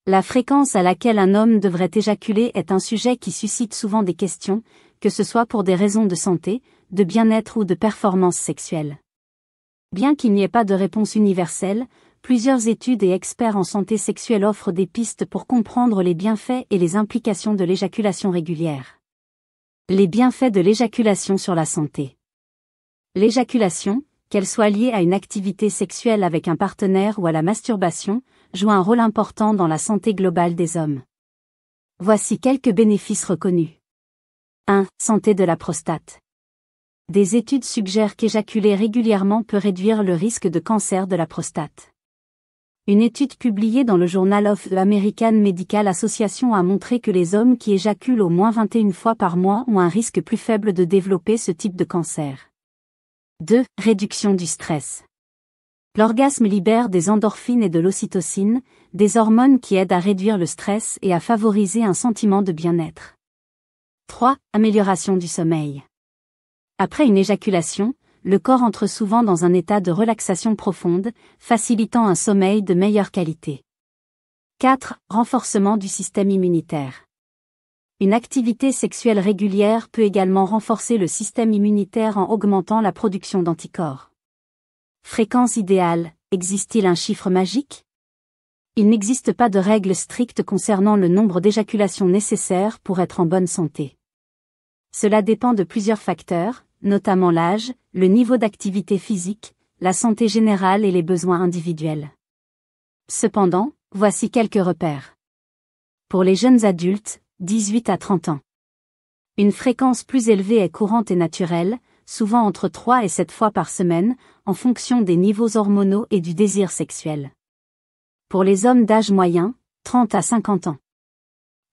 La fréquence à laquelle un homme devrait éjaculer est un sujet qui suscite souvent des questions, que ce soit pour des raisons de santé, de bien-être ou de performance sexuelle. Bien qu'il n'y ait pas de réponse universelle, plusieurs études et experts en santé sexuelle offrent des pistes pour comprendre les bienfaits et les implications de l'éjaculation régulière. Les bienfaits de l'éjaculation sur la santé. L'éjaculation, qu'elle soit liée à une activité sexuelle avec un partenaire ou à la masturbation, joue un rôle important dans la santé globale des hommes. Voici quelques bénéfices reconnus. 1. Santé de la prostate. Des études suggèrent qu'éjaculer régulièrement peut réduire le risque de cancer de la prostate. Une étude publiée dans le Journal of the American Medical Association a montré que les hommes qui éjaculent au moins 21 fois par mois ont un risque plus faible de développer ce type de cancer. 2. Réduction du stress. L'orgasme libère des endorphines et de l'ocytocine, des hormones qui aident à réduire le stress et à favoriser un sentiment de bien-être. 3. Amélioration du sommeil. Après une éjaculation, le corps entre souvent dans un état de relaxation profonde, facilitant un sommeil de meilleure qualité. 4. Renforcement du système immunitaire. Une activité sexuelle régulière peut également renforcer le système immunitaire en augmentant la production d'anticorps. Fréquence idéale, existe-t-il un chiffre magique? Il n'existe pas de règle stricte concernant le nombre d'éjaculations nécessaires pour être en bonne santé. Cela dépend de plusieurs facteurs, notamment l'âge, le niveau d'activité physique, la santé générale et les besoins individuels. Cependant, voici quelques repères. Pour les jeunes adultes, 18 à 30 ans. Une fréquence plus élevée est courante et naturelle, souvent entre 3 et 7 fois par semaine, en fonction des niveaux hormonaux et du désir sexuel. Pour les hommes d'âge moyen, 30 à 50 ans.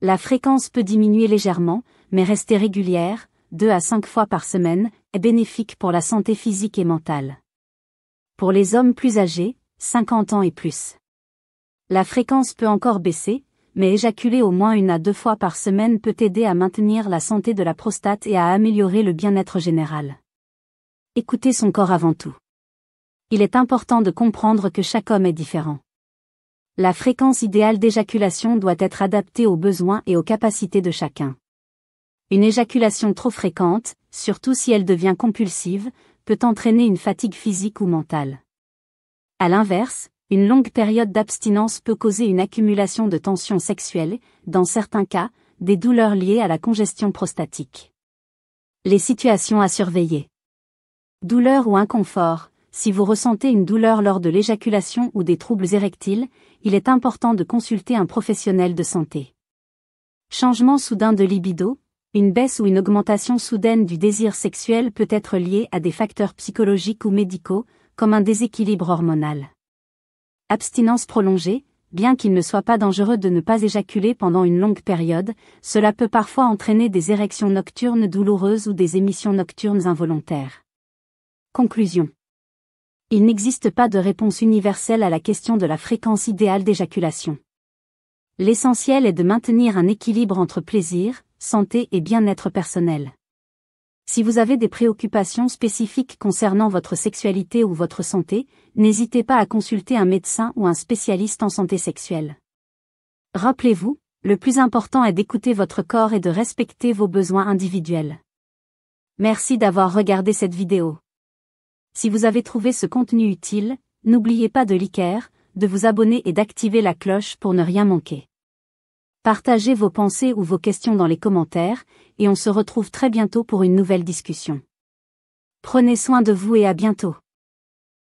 La fréquence peut diminuer légèrement, mais rester régulière, 2 à 5 fois par semaine, est bénéfique pour la santé physique et mentale. Pour les hommes plus âgés, 50 ans et plus. La fréquence peut encore baisser, mais éjaculer au moins 1 à 2 fois par semaine peut aider à maintenir la santé de la prostate et à améliorer le bien-être général. Écoutez son corps avant tout. Il est important de comprendre que chaque homme est différent. La fréquence idéale d'éjaculation doit être adaptée aux besoins et aux capacités de chacun. Une éjaculation trop fréquente, surtout si elle devient compulsive, peut entraîner une fatigue physique ou mentale. À l'inverse, une longue période d'abstinence peut causer une accumulation de tensions sexuelles, dans certains cas, des douleurs liées à la congestion prostatique. Les situations à surveiller. Douleur ou inconfort. Si vous ressentez une douleur lors de l'éjaculation ou des troubles érectiles, il est important de consulter un professionnel de santé. Changement soudain de libido. Une baisse ou une augmentation soudaine du désir sexuel peut être liée à des facteurs psychologiques ou médicaux, comme un déséquilibre hormonal. Abstinence prolongée. Bien qu'il ne soit pas dangereux de ne pas éjaculer pendant une longue période, cela peut parfois entraîner des érections nocturnes douloureuses ou des émissions nocturnes involontaires. Conclusion. Il n'existe pas de réponse universelle à la question de la fréquence idéale d'éjaculation. L'essentiel est de maintenir un équilibre entre plaisir, santé et bien-être personnel. Si vous avez des préoccupations spécifiques concernant votre sexualité ou votre santé, n'hésitez pas à consulter un médecin ou un spécialiste en santé sexuelle. Rappelez-vous, le plus important est d'écouter votre corps et de respecter vos besoins individuels. Merci d'avoir regardé cette vidéo. Si vous avez trouvé ce contenu utile, n'oubliez pas de liker, de vous abonner et d'activer la cloche pour ne rien manquer. Partagez vos pensées ou vos questions dans les commentaires, et on se retrouve très bientôt pour une nouvelle discussion. Prenez soin de vous et à bientôt.